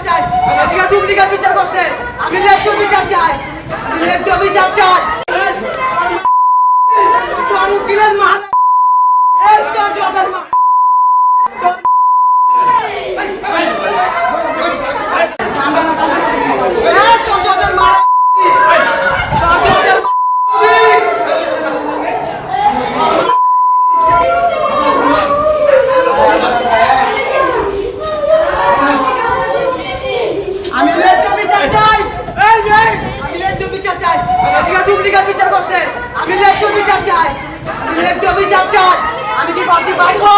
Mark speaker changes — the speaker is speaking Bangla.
Speaker 1: চাই। আমি ডুপ্লিকেট বিচার করতে। আমি ন্যায্য বিচার চাই। আমি ন্যায্য বিচার চাই। তোর উকিলের মা এই তোর জদের মা তোর জদের মা তোর জদের আমি ন্যায্য বিচার চাই। এই নেই আমি ন্যায্য বিচার চাই। আমি ডুপ্লিকেট বিচার করতে। আমি ন্যায্য বিচার চাই। আমি ন্যায্য বিচার চাই। আমি কি ফাঁসি পাবো?